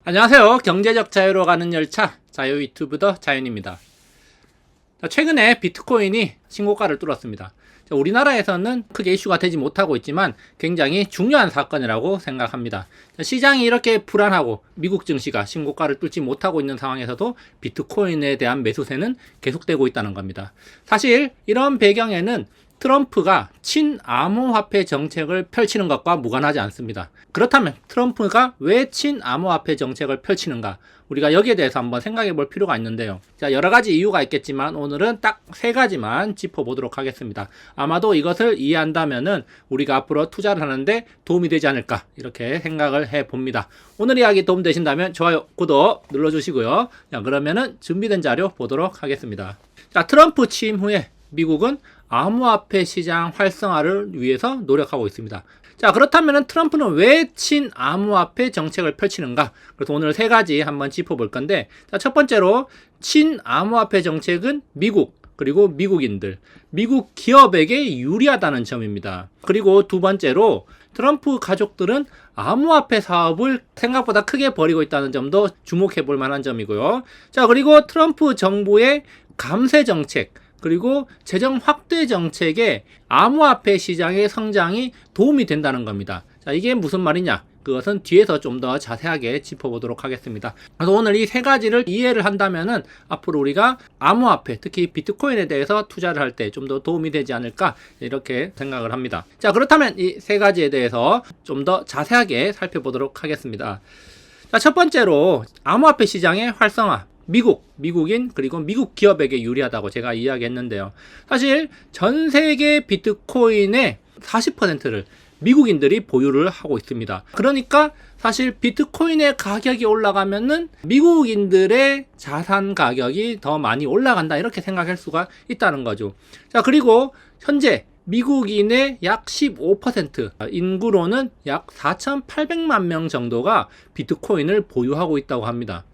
안녕하세요. 경제적 자유로 가는 열차 자유 유튜브더 자연입니다. 최근에 비트코인이 신고가를 뚫었습니다. 우리나라에서는 크게 이슈가 되지 못하고 있지만 굉장히 중요한 사건이라고 생각합니다. 시장이 이렇게 불안하고 미국 증시가 신고가를 뚫지 못하고 있는 상황에서도 비트코인에 대한 매수세는 계속되고 있다는 겁니다. 사실 이런 배경에는 트럼프가 친암호화폐 정책을 펼치는 것과 무관하지 않습니다. 그렇다면 트럼프가 왜 친암호화폐 정책을 펼치는가? 우리가 여기에 대해서 한번 생각해 볼 필요가 있는데요. 자, 여러 가지 이유가 있겠지만 오늘은 딱 세 가지만 짚어보도록 하겠습니다. 아마도 이것을 이해한다면은 우리가 앞으로 투자를 하는데 도움이 되지 않을까 이렇게 생각을 해 봅니다. 오늘 이야기 도움되신다면 좋아요, 구독 눌러주시고요. 자, 그러면은 준비된 자료 보도록 하겠습니다. 자, 트럼프 취임 후에 미국은 암호화폐 시장 활성화를 위해서 노력하고 있습니다. 자, 그렇다면 트럼프는 왜 친암호화폐 정책을 펼치는가? 그래서 오늘 세 가지 한번 짚어볼 건데, 자, 첫 번째로 친암호화폐 정책은 미국, 그리고 미국인들, 미국 기업에게 유리하다는 점입니다. 그리고 두 번째로 트럼프 가족들은 암호화폐 사업을 생각보다 크게 벌이고 있다는 점도 주목해 볼 만한 점이고요. 자, 그리고 트럼프 정부의 감세 정책, 그리고 재정 확대 정책에 암호화폐 시장의 성장이 도움이 된다는 겁니다. 자, 이게 무슨 말이냐? 그것은 뒤에서 좀 더 자세하게 짚어보도록 하겠습니다. 그래서 오늘 이 세 가지를 이해를 한다면은 앞으로 우리가 암호화폐, 특히 비트코인에 대해서 투자를 할 때 좀 더 도움이 되지 않을까 이렇게 생각을 합니다. 자, 그렇다면 이 세 가지에 대해서 좀 더 자세하게 살펴보도록 하겠습니다. 자, 첫 번째로 암호화폐 시장의 활성화. 미국인, 그리고 미국 기업에게 유리하다고 제가 이야기했는데요. 사실 전 세계 비트코인의 40%를 미국인들이 보유를 하고 있습니다. 그러니까 사실 비트코인의 가격이 올라가면은 미국인들의 자산 가격이 더 많이 올라간다 이렇게 생각할 수가 있다는 거죠. 자, 그리고 현재 미국인의 약 15%, 인구로는 약 4,800만 명 정도가 비트코인을 보유하고 있다고 합니다.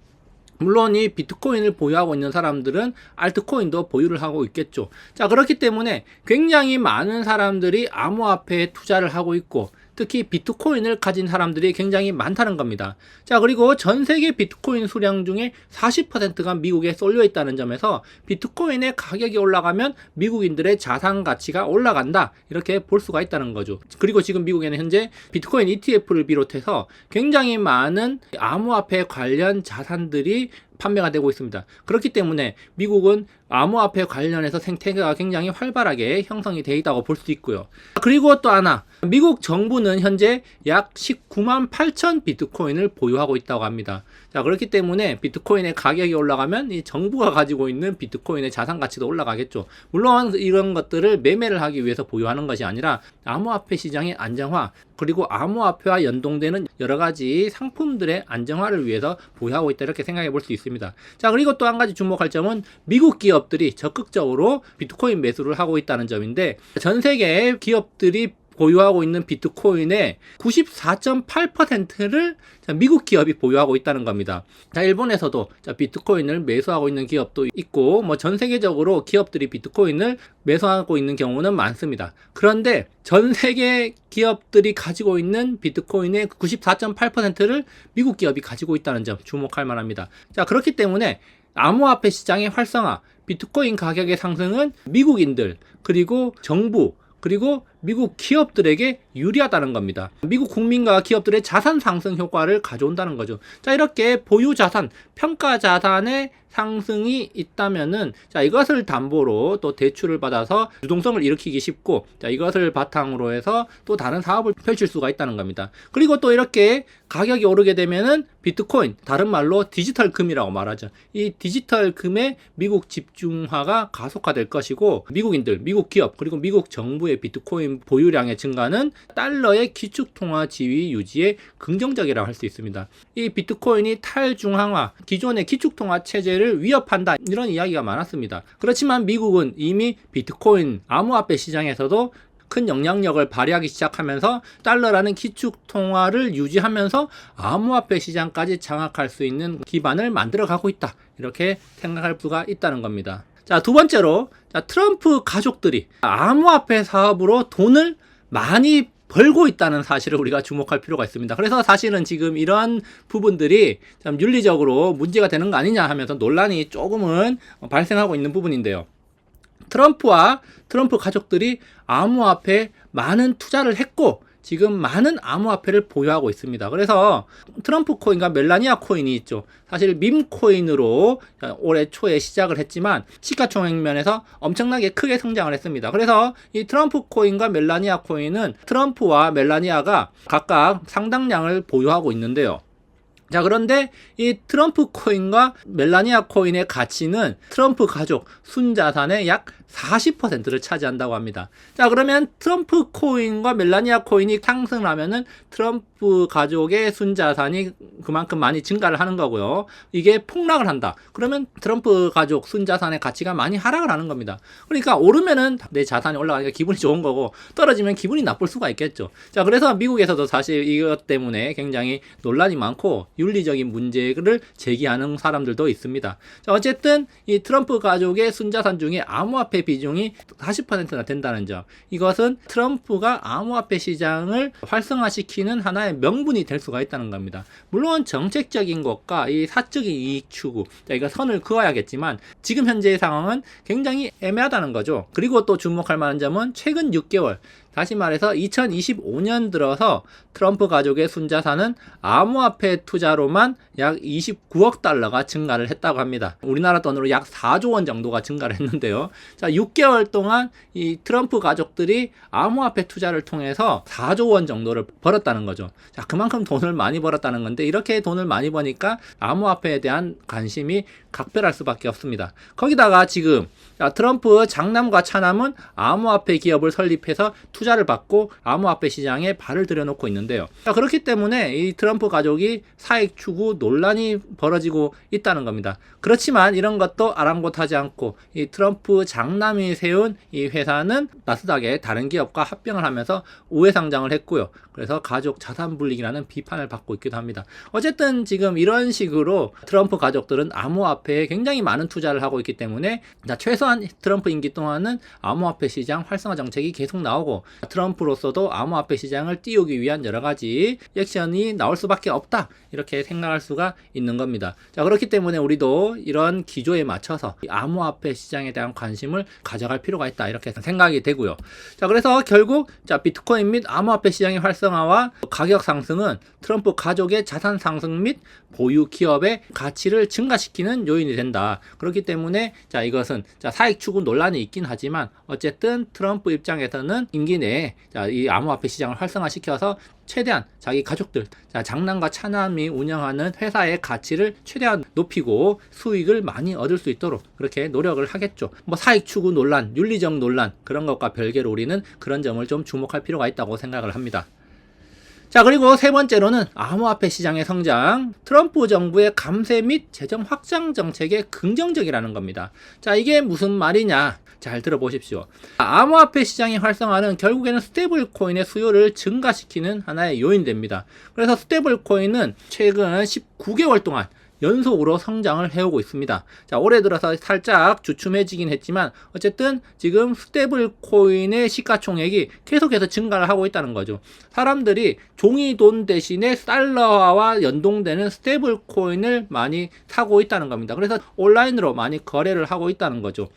물론 이 비트코인을 보유하고 있는 사람들은 알트코인도 보유를 하고 있겠죠. 자, 그렇기 때문에 굉장히 많은 사람들이 암호화폐에 투자를 하고 있고 특히 비트코인을 가진 사람들이 굉장히 많다는 겁니다. 자, 그리고 전 세계 비트코인 수량 중에 40%가 미국에 쏠려 있다는 점에서 비트코인의 가격이 올라가면 미국인들의 자산 가치가 올라간다 이렇게 볼 수가 있다는 거죠. 그리고 지금 미국에는 현재 비트코인 ETF를 비롯해서 굉장히 많은 암호화폐 관련 자산들이 판매가 되고 있습니다. 그렇기 때문에 미국은 암호화폐 관련해서 생태계가 굉장히 활발하게 형성이 되어 있다고 볼 수 있고요. 그리고 또 하나, 미국 정부는 현재 약 19만 8천 비트코인을 보유하고 있다고 합니다. 자, 그렇기 때문에 비트코인의 가격이 올라가면 이 정부가 가지고 있는 비트코인의 자산 가치도 올라가겠죠. 물론 이런 것들을 매매를 하기 위해서 보유하는 것이 아니라 암호화폐 시장의 안정화, 그리고 암호화폐와 연동되는 여러 가지 상품들의 안정화를 위해서 보유하고 있다 이렇게 생각해 볼 수 있습니다. 자, 그리고 또 한 가지 주목할 점은 미국 기업들이 적극적으로 비트코인 매수를 하고 있다는 점인데 전 세계 기업들이 보유하고 있는 비트코인의 94.8%를 미국 기업이 보유하고 있다는 겁니다. 자, 일본에서도 비트코인을 매수하고 있는 기업도 있고 전 세계적으로 기업들이 비트코인을 매수하고 있는 경우는 많습니다. 그런데 전 세계 기업들이 가지고 있는 비트코인의 94.8%를 미국 기업이 가지고 있다는 점 주목할 만합니다. 자, 그렇기 때문에 암호화폐 시장의 활성화, 비트코인 가격의 상승은 미국인들, 그리고 정부, 그리고 미국 기업들에게 유리하다는 겁니다. 미국 국민과 기업들의 자산 상승 효과를 가져온다는 거죠. 자, 이렇게 보유 자산, 평가 자산의 상승이 있다면은 자, 이것을 담보로 또 대출을 받아서 유동성을 일으키기 쉽고 자, 이것을 바탕으로 해서 또 다른 사업을 펼칠 수가 있다는 겁니다. 그리고 또 이렇게 가격이 오르게 되면은 비트코인, 다른 말로 디지털 금이라고 말하죠. 이 디지털 금의 미국 집중화가 가속화될 것이고 미국인들, 미국 기업, 그리고 미국 정부의 비트코인 보유량의 증가는 달러의 기축통화 지위 유지에 긍정적이라고 할 수 있습니다. 이 비트코인이 탈중앙화, 기존의 기축통화 체제를 위협한다 이런 이야기가 많았습니다. 그렇지만 미국은 이미 비트코인 암호화폐 시장에서도 큰 영향력을 발휘하기 시작하면서 달러라는 기축통화를 유지하면서 암호화폐 시장까지 장악할 수 있는 기반을 만들어 가고 있다 이렇게 생각할 수가 있다는 겁니다. 자, 두 번째로 트럼프 가족들이 암호화폐 사업으로 돈을 많이 벌고 있다는 사실을 우리가 주목할 필요가 있습니다. 그래서 사실은 지금 이런 부분들이 참 윤리적으로 문제가 되는 거 아니냐 하면서 논란이 조금은 발생하고 있는 부분인데요. 트럼프와 트럼프 가족들이 암호화폐에 많은 투자를 했고 지금 많은 암호화폐를 보유하고 있습니다. 그래서 트럼프 코인과 멜라니아 코인이 있죠. 사실 밈 코인으로 올해 초에 시작을 했지만 시가총액 면에서 엄청나게 크게 성장을 했습니다. 그래서 이 트럼프 코인과 멜라니아 코인은 트럼프와 멜라니아가 각각 상당량을 보유하고 있는데요. 자, 그런데 이 트럼프 코인과 멜라니아 코인의 가치는 트럼프 가족 순자산의 약 40%를 차지한다고 합니다. 자, 그러면 트럼프 코인과 멜라니아 코인이 상승을 하면은 트럼프 가족의 순자산이 그만큼 많이 증가를 하는 거고요. 이게 폭락을 한다. 그러면 트럼프 가족 순자산의 가치가 많이 하락을 하는 겁니다. 그러니까 오르면은 내 자산이 올라가니까 기분이 좋은 거고 떨어지면 기분이 나쁠 수가 있겠죠. 자, 그래서 미국에서도 사실 이것 때문에 굉장히 논란이 많고 윤리적인 문제를 제기하는 사람들도 있습니다. 자, 어쨌든 이 트럼프 가족의 순자산 중에 암호화폐 비중이 40%나 된다는 점. 이것은 트럼프가 암호화폐 시장을 활성화시키는 하나의 명분이 될 수가 있다는 겁니다. 물론 정책적인 것과 이 사적인 이익 추구, 이거 선을 그어야겠지만 지금 현재의 상황은 굉장히 애매하다는 거죠. 그리고 또 주목할 만한 점은 최근 6개월, 다시 말해서 2025년 들어서 트럼프 가족의 순자산은 암호화폐 투자로만 약 29억 달러가 증가를 했다고 합니다. 우리나라 돈으로 약 4조 원 정도가 증가를 했는데요. 자, 6개월 동안 이 트럼프 가족들이 암호화폐 투자를 통해서 4조 원 정도를 벌었다는 거죠. 자, 그만큼 돈을 많이 벌었다는 건데 이렇게 돈을 많이 버니까 암호화폐에 대한 관심이 각별할 수밖에 없습니다. 거기다가 지금 트럼프 장남과 차남은 암호화폐 기업을 설립해서 투자를 받고 암호화폐 시장에 발을 들여놓고 있는데요. 자, 그렇기 때문에 이 트럼프 가족이 사익 추구 논란이 벌어지고 있다는 겁니다. 그렇지만 이런 것도 아랑곳하지 않고 이 트럼프 장남이 세운 이 회사는 나스닥에 다른 기업과 합병을 하면서 우회 상장을 했고요. 그래서 가족 자산 불이익이라는 비판을 받고 있기도 합니다. 어쨌든 지금 이런 식으로 트럼프 가족들은 암호화폐에 굉장히 많은 투자를 하고 있기 때문에 최소한 트럼프 임기 동안은 암호화폐 시장 활성화 정책이 계속 나오고 트럼프로서도 암호화폐 시장을 띄우기 위한 여러 가지 액션이 나올 수밖에 없다, 이렇게 생각할 수가 있는 겁니다. 자, 그렇기 때문에 우리도 이런 기조에 맞춰서 암호화폐 시장에 대한 관심을 가져갈 필요가 있다, 이렇게 생각이 되고요. 자, 그래서 결국 비트코인 및 암호화폐 시장의 활성화와 가격 상승은 트럼프 가족의 자산 상승 및 보유 기업의 가치를 증가시키는 요인이 된다. 그렇기 때문에 이것은 사익 추구 논란이 있긴 하지만 어쨌든 트럼프 입장에서는 임기 내에 이 암호화폐 시장을 활성화시켜서 최대한 자기 가족들, 장남과 차남이 운영하는 회사의 가치를 최대한 높이고 수익을 많이 얻을 수 있도록 그렇게 노력을 하겠죠. 사익 추구 논란, 윤리적 논란, 그런 것과 별개로 우리는 그런 점을 좀 주목할 필요가 있다고 생각을 합니다. 자, 그리고 세 번째로는 암호화폐 시장의 성장, 트럼프 정부의 감세 및 재정 확장 정책에 긍정적이라는 겁니다. 자, 이게 무슨 말이냐? 잘 들어보십시오. 암호화폐 시장의 활성화는 결국에는 스테이블 코인의 수요를 증가시키는 하나의 요인이 됩니다. 그래서 스테이블 코인은 최근 19개월 동안 연속으로 성장을 해오고 있습니다. 자, 올해 들어서 살짝 주춤해지긴 했지만 어쨌든 지금 스테이블 코인의 시가총액이 계속해서 증가를 하고 있다는 거죠. 사람들이 종이 돈 대신에 달러화와 연동되는 스테이블 코인을 많이 사고 있다는 겁니다. 그래서 온라인으로 많이 거래를 하고 있다는 거죠.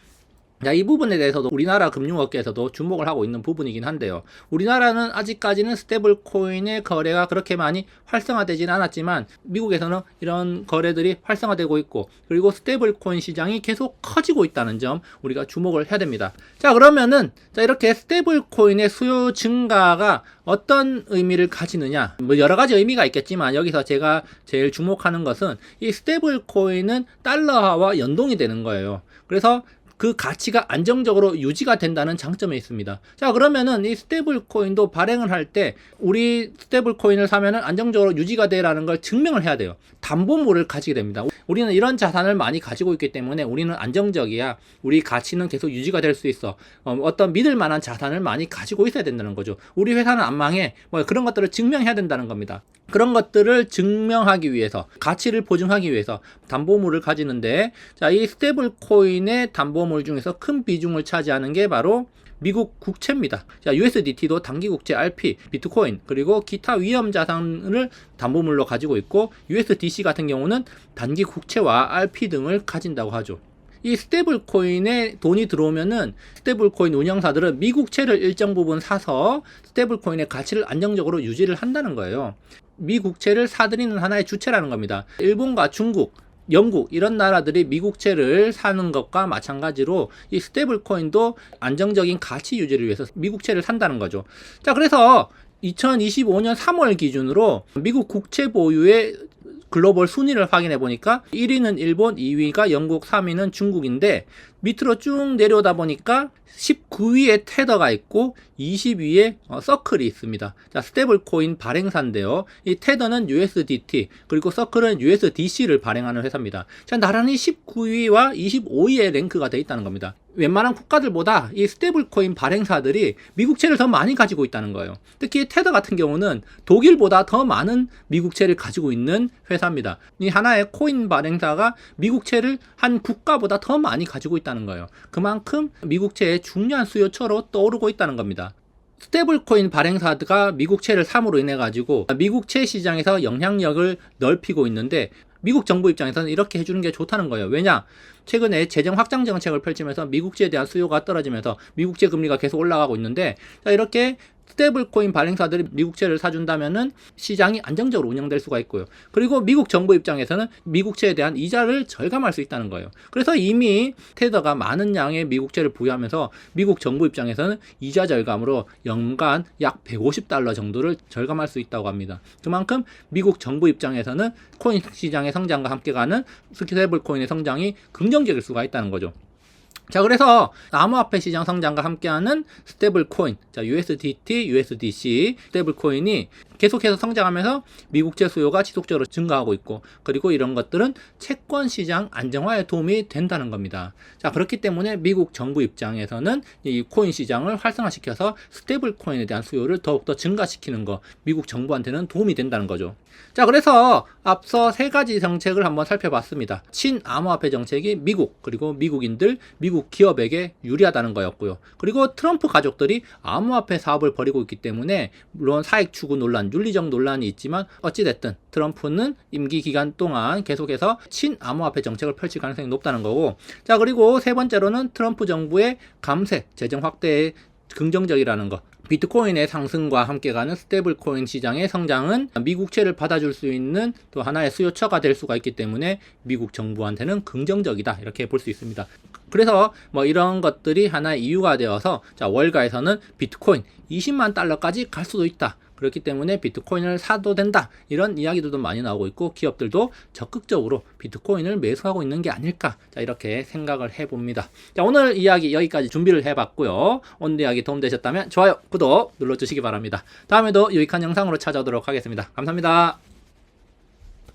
자, 이 부분에 대해서도 우리나라 금융업계에서도 주목을 하고 있는 부분이긴 한데요. 우리나라는 아직까지는 스테이블 코인의 거래가 그렇게 많이 활성화되지는 않았지만 미국에서는 이런 거래들이 활성화되고 있고 그리고 스테이블 코인 시장이 계속 커지고 있다는 점 우리가 주목을 해야 됩니다. 자, 그러면은 이렇게 스테이블 코인의 수요 증가가 어떤 의미를 가지느냐, 여러 가지 의미가 있겠지만 여기서 제가 제일 주목하는 것은 이 스테이블 코인은 달러화와 연동이 되는 거예요. 그래서 그 가치가 안정적으로 유지가 된다는 장점이 있습니다. 자, 그러면은 이 스테이블 코인도 발행을 할 때 우리 스테이블 코인을 사면은 안정적으로 유지가 돼라는 걸 증명을 해야 돼요. 담보물을 가지게 됩니다. 우리는 이런 자산을 많이 가지고 있기 때문에 우리는 안정적이야, 우리 가치는 계속 유지가 될 수 있어, 어떤 믿을 만한 자산을 많이 가지고 있어야 된다는 거죠. 우리 회사는 안 망해, 그런 것들을 증명해야 된다는 겁니다. 그런 것들을 증명하기 위해서, 가치를 보증하기 위해서 담보물을 가지는데, 자, 이 스테이블 코인의 담보물 중에서 큰 비중을 차지하는 게 바로 미국 국채입니다. 자, USDT도 단기 국채 RP, 비트코인, 그리고 기타 위험 자산을 담보물로 가지고 있고 USDC 같은 경우는 단기 국채와 RP 등을 가진다고 하죠. 이 스테이블 코인에 돈이 들어오면은 스테이블 코인 운영사들은 미국채를 일정 부분 사서 스테이블 코인의 가치를 안정적으로 유지를 한다는 거예요. 미국채를 사들이는 하나의 주체라는 겁니다. 일본과 중국, 영국 이런 나라들이 미국채를 사는 것과 마찬가지로 이 스테이블 코인도 안정적인 가치 유지를 위해서 미국채를 산다는 거죠. 자, 그래서 2025년 3월 기준으로 미국 국채 보유의 글로벌 순위를 확인해 보니까 1위는 일본, 2위가 영국, 3위는 중국인데 밑으로 쭉 내려오다 보니까 19위에 테더가 있고 20위에 서클이 있습니다. 자, 스테이블 코인 발행사인데요. 이 테더는 USDT 그리고 서클은 USDC를 발행하는 회사입니다. 자, 나란히 19위와 25위에 랭크가 돼 있다는 겁니다. 웬만한 국가들보다 이 스테이블 코인 발행사들이 미국채를 더 많이 가지고 있다는 거예요. 특히 테더 같은 경우는 독일보다 더 많은 미국채를 가지고 있는 회사입니다. 이 하나의 코인 발행사가 미국채를 한 국가보다 더 많이 가지고 있다는 거예요. 그만큼 미국채의 중요한 수요처로 떠오르고 있다는 겁니다. 스테이블 코인 발행사가 미국채를 삼으로 인해 가지고 미국채 시장에서 영향력을 넓히고 있는데 미국 정부 입장에서는 이렇게 해주는 게 좋다는 거예요. 왜냐? 최근에 재정 확장 정책을 펼치면서 미국채에 대한 수요가 떨어지면서 미국채 금리가 계속 올라가고 있는데, 자, 이렇게 스테이블 코인 발행사들이 미국채를 사준다면은 시장이 안정적으로 운영될 수가 있고요. 그리고 미국 정부 입장에서는 미국채에 대한 이자를 절감할 수 있다는 거예요. 그래서 이미 테더가 많은 양의 미국채를 보유하면서 미국 정부 입장에서는 이자 절감으로 연간 약 $150 정도를 절감할 수 있다고 합니다. 그만큼 미국 정부 입장에서는 코인 시장의 성장과 함께 가는 스테이블 코인의 성장이 긍정적일 수가 있다는 거죠. 자, 그래서 암호화폐 시장 성장과 함께하는 스테이블 코인, 자, USDT, USDC 스테이블 코인이 계속해서 성장하면서 미국채 수요가 지속적으로 증가하고 있고, 그리고 이런 것들은 채권 시장 안정화에 도움이 된다는 겁니다. 자, 그렇기 때문에 미국 정부 입장에서는 이 코인 시장을 활성화시켜서 스테이블 코인에 대한 수요를 더욱더 증가시키는 거, 미국 정부한테는 도움이 된다는 거죠. 자, 그래서 앞서 세 가지 정책을 한번 살펴봤습니다. 친암호화폐 정책이 미국, 그리고 미국인들, 미국 기업에게 유리하다는 거였고요. 그리고 트럼프 가족들이 암호화폐 사업을 벌이고 있기 때문에 물론 사익 추구 논란, 윤리적 논란이 있지만 어찌됐든 트럼프는 임기 기간 동안 계속해서 친암호화폐 정책을 펼칠 가능성이 높다는 거고, 자, 그리고 세 번째로는 트럼프 정부의 감세, 재정 확대에 긍정적이라는 거. 비트코인의 상승과 함께 가는 스테이블 코인 시장의 성장은 미국채를 받아줄 수 있는 또 하나의 수요처가 될 수가 있기 때문에 미국 정부한테는 긍정적이다, 이렇게 볼 수 있습니다. 그래서 뭐 이런 것들이 하나의 이유가 되어서, 자, 월가에서는 비트코인 20만 달러까지 갈 수도 있다, 그렇기 때문에 비트코인을 사도 된다, 이런 이야기들도 많이 나오고 있고 기업들도 적극적으로 비트코인을 매수하고 있는 게 아닐까, 자, 이렇게 생각을 해봅니다. 자, 오늘 이야기 여기까지 준비를 해봤고요. 오늘 이야기 도움되셨다면 좋아요, 구독 눌러주시기 바랍니다. 다음에도 유익한 영상으로 찾아오도록 하겠습니다. 감사합니다.